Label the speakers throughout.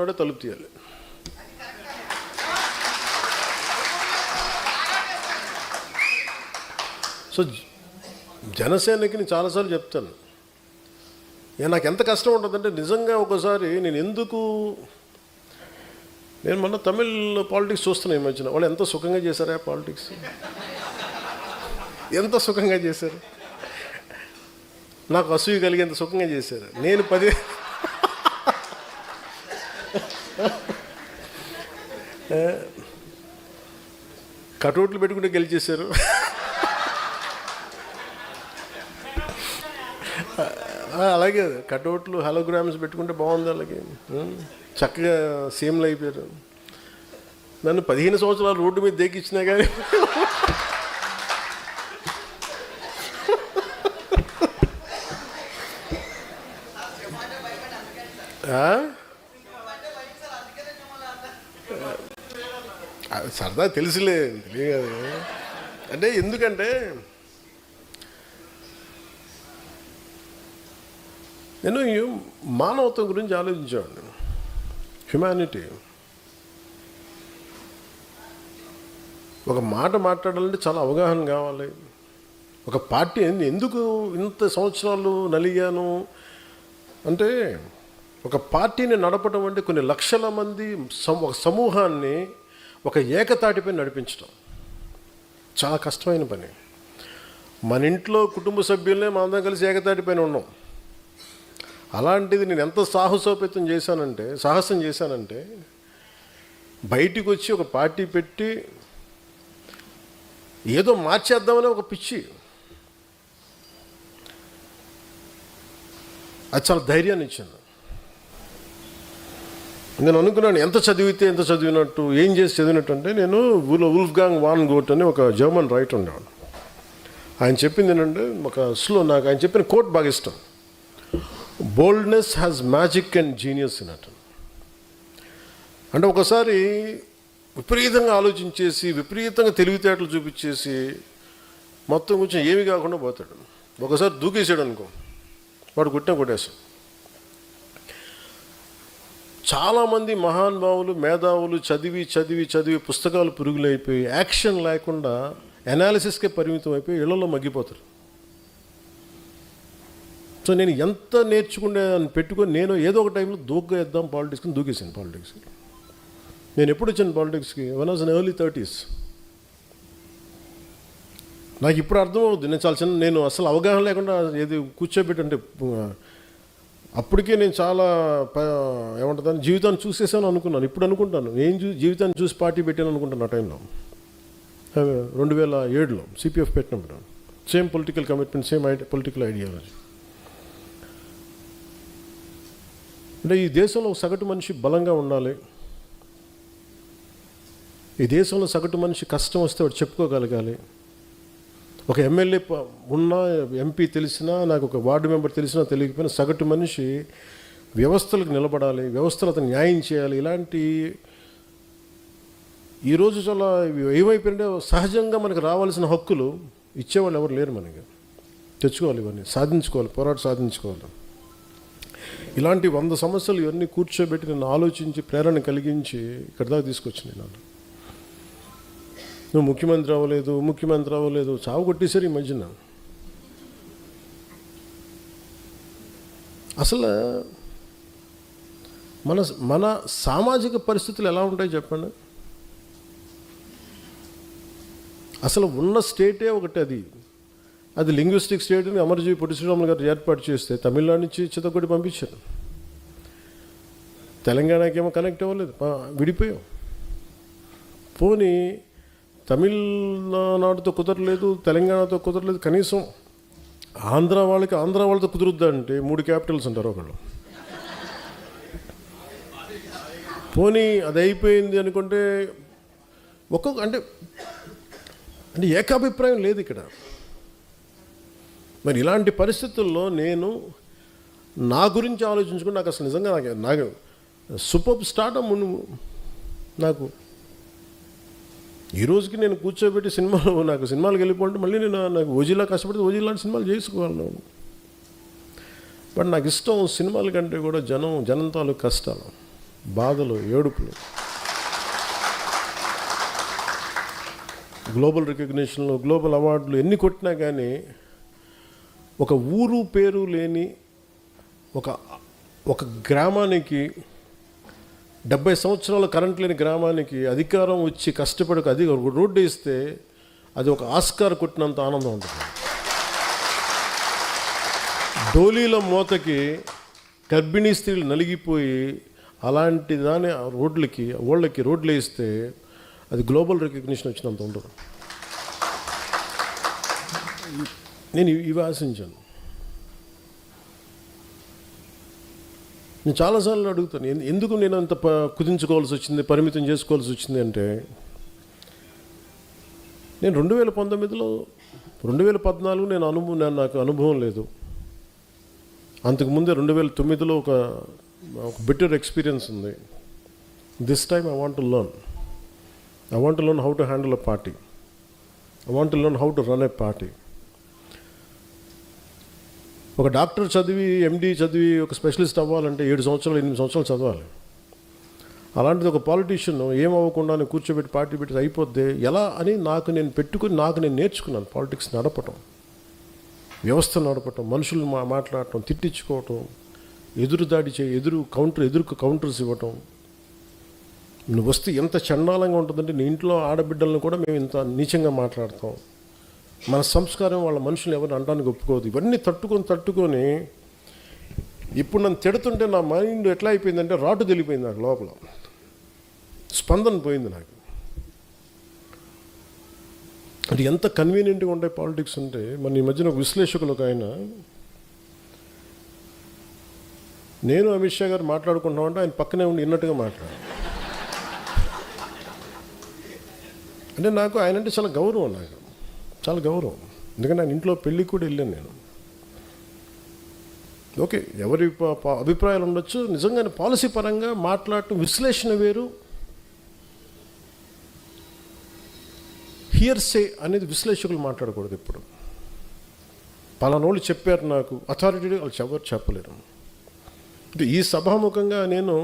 Speaker 1: ఉన్నాడో తలుపు తీయాలి. సో జనసేనకి నేను చాలాసార్లు చెప్తాను, నాకు ఎంత కష్టం ఉంటుందంటే నిజంగా ఒకసారి నేను మొన్న తమిళ్ పాలిటిక్స్ చూస్తున్నాను ఈ మధ్యన. వాళ్ళు ఎంత సుఖంగా చేశారా పాలిటిక్స్, ఎంత సుఖంగా చేశారు, నాకు అసూయ కలిగి ఎంత సుఖంగా చేశారు. నేను 10 కటౌట్లు పెట్టుకుంటే గెలిచేశారు. అలాగే కటౌట్లు హలోగ్రామ్స్ పెట్టుకుంటే బాగుంది, అలాగే చక్కగా సీఎంలు అయిపోయారు. నన్ను 15 సంవత్సరాలు రోడ్డు మీద దేకిచ్చినా కానీ సరదా తెలియదు. అంటే ఎందుకంటే నేను మానవత్వం గురించి ఆలోచించేవాడిని. హ్యుమానిటీ. ఒక మాట మాట్లాడాలంటే చాలా అవగాహన కావాలి. ఒక పార్టీ ఎందుకు ఇంత సంవత్సరాలు నలిగాను అంటే, ఒక పార్టీని నడపడం అంటే కొన్ని లక్షల మంది ఒక సమూహాన్ని ఒక ఏకతాటిపై నడిపించడం చాలా కష్టమైన పని. మన ఇంట్లో కుటుంబ సభ్యులనే మనందరం కలిసి ఏకతాటిపైన ఉన్నాం. అలాంటిది నేను ఎంత సాహసం చేశానంటే బయటికి వచ్చి ఒక పార్టీ పెట్టి ఏదో మార్చేద్దామని ఒక పిచ్చి. అది చాలా ధైర్యాన్ని ఇచ్చింది. నేను అనుకున్నాను ఎంత చదివినట్టు, ఏం చేసి చదివినట్టు అంటే, నేను వుల్ఫ్గాంగ్ వాన్ గోట్ అని ఒక జర్మన్ రైటర్ ఉండేవాడు. ఆయన చెప్పింది ఏంటంటే, నాకు ఆయన చెప్పిన కోట్ బాగా ఇష్టం. Boldness has magic and genius in it. అంటే ఒకసారి విపరీతంగా ఆలోచించేసి విపరీతంగా తెలివితేటలు చూపించేసి మొత్తం కొంచెం ఏమి కాకుండా పోతాడు. ఒకసారి దూకేసాడు అనుకో, వాడు కొట్టేస్తాడు. చాలామంది మహానుభావులు మేధావులు చదివి పుస్తకాలు పురుగులైపోయి యాక్షన్ లేకుండా అనాలిసిస్కే పరిమితం అయిపోయి ఇళ్లలో మగ్గిపోతారు. సో నేను ఎంత నేర్చుకునే పెట్టుకొని నేను ఏదో ఒక టైంలో దూకేద్దాం పాలిటిక్స్ని దూకేసాను. పాలిటిక్స్కి నేను ఎప్పుడు వచ్చాను పాలిటిక్స్కి? One was in early 30s. నాకు ఇప్పుడు అర్థమవుతుంది. నేను అసలు అవగాహన లేకుండా ఏది కూర్చోబెట్టంటే అప్పటికే నేను చాలా ఏమంటుందని జీవితాన్ని చూసేసాను అనుకున్నాను. ఇప్పుడు అనుకుంటాను జీవితాన్ని చూసి పార్టీ పెట్టాను అనుకుంటాను. ఆ టైంలో 2007లో సిపిఎఫ్ పెట్టినప్పుడు same political commitment, same political ideology. అంటే ఈ దేశంలో సగటు మనిషి బలంగా ఉండాలి. ఈ దేశంలో సగటు మనిషి కష్టం వస్తే వాడు చెప్పుకోగలగాలి. ఒక ఎమ్మెల్యే ఉన్నా, ఎంపీ తెలిసినా, నాకు ఒక వార్డు మెంబర్ తెలిసినా తెలియకపోయినా సగటు మనిషి వ్యవస్థలకు నిలబడాలి, వ్యవస్థలు అతను న్యాయం చేయాలి. ఇలాంటి ఈరోజు చాలా ఏమైపోయింటే సహజంగా మనకు రావాల్సిన హక్కులు ఇచ్చేవాళ్ళు ఎవరు లేరు. మనకి తెచ్చుకోవాలి, ఇవన్నీ సాధించుకోవాలి. ఇలాంటి 100 సమస్యలు ఇవన్నీ కూర్చోబెట్టి నన్ను ఆలోచించి ప్రేరణ కలిగించి ఇక్కడ దాకా తీసుకొచ్చింది. నువ్వు ముఖ్యమంత్రి అవ్వలేదు చావు కొట్టేశారు ఈ మధ్యన. అసలు మన సామాజిక పరిస్థితులు ఎలా ఉంటాయి చెప్పండి. అసలు ఉన్న స్టేటే ఒకటి, అది లింగ్విస్టిక్ స్టేట్ అని అమరజీవి పొట్టి శ్రీరాములు గారు ఏర్పాటు చేస్తే తమిళనాడు నుంచి చిత్తకొట్టి పంపించారు. తెలంగాణకేమో కనెక్ట్ అవ్వలేదు, విడిపోయాం. పోనీ తమిళనాడుతో కుదరలేదు, తెలంగాణతో కుదరలేదు, కనీసం ఆంధ్ర వాళ్ళతో కుదురుద్దంటే 3 క్యాపిటల్స్ ఉంటారు ఒకళ్ళు. పోనీ అది అయిపోయింది అనుకుంటే అంటే ఏకాభిప్రాయం లేదు ఇక్కడ. మరి ఇలాంటి పరిస్థితుల్లో నేను నా గురించి ఆలోచించుకుని నాకు అసలు నిజంగా నాకు సూపర్ స్టార్టమ్ నాకు ఈ రోజుకి నేను కూర్చోబెట్టి సినిమాలకు వెళ్ళిపోతే మళ్ళీ నాకు ఓజీలా కష్టపడితే ఓజీ లాంటి సినిమాలు చేసుకోగలను. బట్ నాకు ఇష్టం సినిమాల కంటే కూడా జనం తాలూకు కష్టాలు. బాధలు, ఏడుపులు. గ్లోబల్ రికగ్నిషన్లు, గ్లోబల్ అవార్డులు ఎన్ని కొట్టినా కానీ ఒక ఊరు పేరు లేని ఒక గ్రామానికి, 70 సంవత్సరాల కరెంట్ లేని గ్రామానికి అధికారం వచ్చి కష్టపడి అది రోడ్డు వేస్తే అది ఒక ఆస్కార్ కొట్టినంత ఆనందం ఉంటుంది. డోలీల మోతకి గర్భిణీ స్త్రీలు నలిగిపోయి అలాంటి దాని వాళ్ళకి రోడ్లు వేస్తే అది గ్లోబల్ రికగ్నిషన్ వచ్చినంత ఉండదు. నేను ఇవి ఆశించాను. నేను చాలాసార్లు అడుగుతాను, ఎందుకు నేను అంత కుదించుకోవాల్సి వచ్చింది, పరిమితం చేసుకోవాల్సి వచ్చింది అంటే, నేను 2019లో 2014 నాకు అనుభవం లేదు. అంతకుముందే 2009లో ఒక బెటర్ ఎక్స్పీరియన్స్ ఉంది. This time I want to learn how to handle a party. I want to learn how to run a party. ఒక డాక్టర్ చదివి, ఎండి చదివి ఒక స్పెషలిస్ట్ అవ్వాలంటే 7 సంవత్సరాలు 8 సంవత్సరాలు చదవాలి. అలాంటిది ఒక పాలిటీషియన్ ఏమవ్వకుండానే కూర్చోబెట్టి పార్టీ పెట్టి అయిపోద్ది ఎలా అని నాకు నేను నేర్చుకున్నాను. పాలిటిక్స్ నడపటం, వ్యవస్థ నడపటం, మనుషులు మాట్లాడటం, తిట్టించుకోవటం, ఎదురుదాడి ఎదురుకు కౌంటర్స్ ఇవ్వటం. నువ్వు వస్తే ఎంత చండాలంగా ఉంటుందంటే, నీ ఇంట్లో ఆడబిడ్డలను కూడా మేము ఇంత నీచంగా మాట్లాడతాం. మన సంస్కారం వాళ్ళ మనుషులు ఎవరిని అనడానికి ఒప్పుకోదు. ఇవన్నీ తట్టుకొని ఇప్పుడు నన్ను తిడుతుంటే నా మైండ్ ఎట్లా అయిపోయిందంటే రాటు తెలిపోయింది. నాకు లోపల స్పందన పోయింది నాకు. అంటే ఎంత కన్వీనియంట్గా ఉంటాయి పాలిటిక్స్ అంటే. మన ఈ మధ్యన ఒక విశ్లేషకులు ఒక ఆయన, నేను అమిత్ షా గారు మాట్లాడుకుంటామంటే ఆయన పక్కనే ఉండి విన్నట్టుగా మాట్లాడారు. అంటే నాకు ఆయన అంటే చాలా గౌరవం, ఎందుకంటే ఆయన ఇంట్లో పెళ్ళికి కూడా వెళ్ళాను నేను. ఓకే, ఎవరి అభిప్రాయాలు ఉండొచ్చు. నిజంగానే పాలసీ పరంగా మాట్లాడటం, విశ్లేషణ వేరు. హియర్సే అనేది విశ్లేషకులు మాట్లాడకూడదు ఎప్పుడు. పలానోళ్ళు చెప్పారు నాకు, అథారిటీ వాళ్ళు ఎవరు చెప్పలేరు. ఈ సభాముఖంగా నేను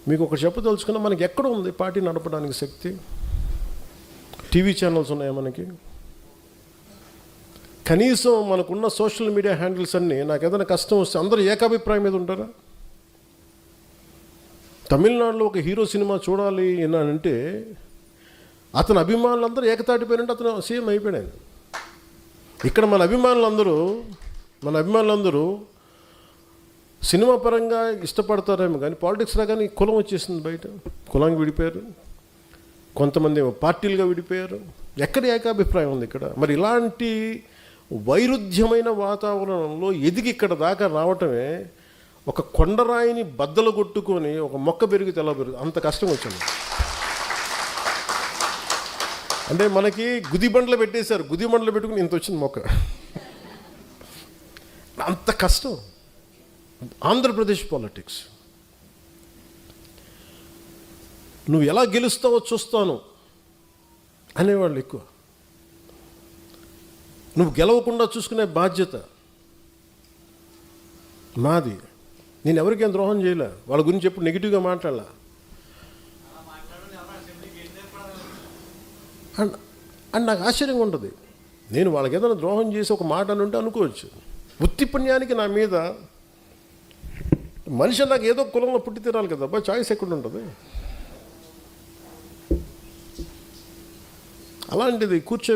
Speaker 1: మీకు ఒకటి చెప్పదలుచుకున్నా, మనకి ఎక్కడ ఉంది పార్టీ నడపడానికి శక్తి? టీవీ ఛానల్స్ ఉన్నాయా మనకి? కనీసం మనకున్న సోషల్ మీడియా హ్యాండిల్స్ అన్నీ, నాకు ఏదైనా కష్టం వస్తే అందరూ ఏకాభిప్రాయం మీద ఉంటారా? తమిళనాడులో ఒక హీరో సినిమా చూడాలి అంటే అతని అభిమానులందరూ ఏకతాటిపోయినంటే అతను సీఎం అయిపోయాడు. ఇక్కడ మన అభిమానులందరూ సినిమా పరంగా ఇష్టపడతారేమో కానీ పాలిటిక్స్ రాగానే కులం వచ్చేసింది బయట. కులానికి విడిపోయారు, కొంతమంది పార్టీలుగా విడిపోయారు. ఎక్కడ ఏకాభిప్రాయం ఉంది ఇక్కడ? మరి ఇలాంటి వైరుధ్యమైన వాతావరణంలో ఎదిగి ఇక్కడ దాకా రావటమే, ఒక కొండరాయిని బద్దలు కొట్టుకొని ఒక మొక్క పెరిగితే ఎలా పెరుగుతుంది అంత కష్టం వచ్చింది. అంటే మనకి గుదిబండ్లు పెట్టేశారు, గుదిబండ్లు పెట్టుకుని ఇంత వచ్చింది మొక్క. అంత కష్టం ఆంధ్రప్రదేశ్ పాలిటిక్స్. నువ్వు ఎలా గెలుస్తావో చూస్తాను అనేవాళ్ళు ఎక్కువ. నువ్వు గెలవకుండా చూసుకునే బాధ్యత మాది. నేను ఎవరికేం ద్రోహం చేయలే, వాళ్ళ గురించి ఎప్పుడు నెగిటివ్గా మాట్లాడలా. అండ్ నాకు ఆశ్చర్యంగా ఉంటుంది, నేను వాళ్ళకి ఏదైనా ద్రోహం చేసి ఒక మాట అని ఉంటే అనుకోవచ్చు. ఉత్తిపుణ్యానికి నా మీద మనిషి నాకు ఏదో కులంలో పుట్టి తీరాలి కదా, అబ్బా చాయిస్ ఎక్కడ ఉంటుంది? అలాంటిది కూర్చో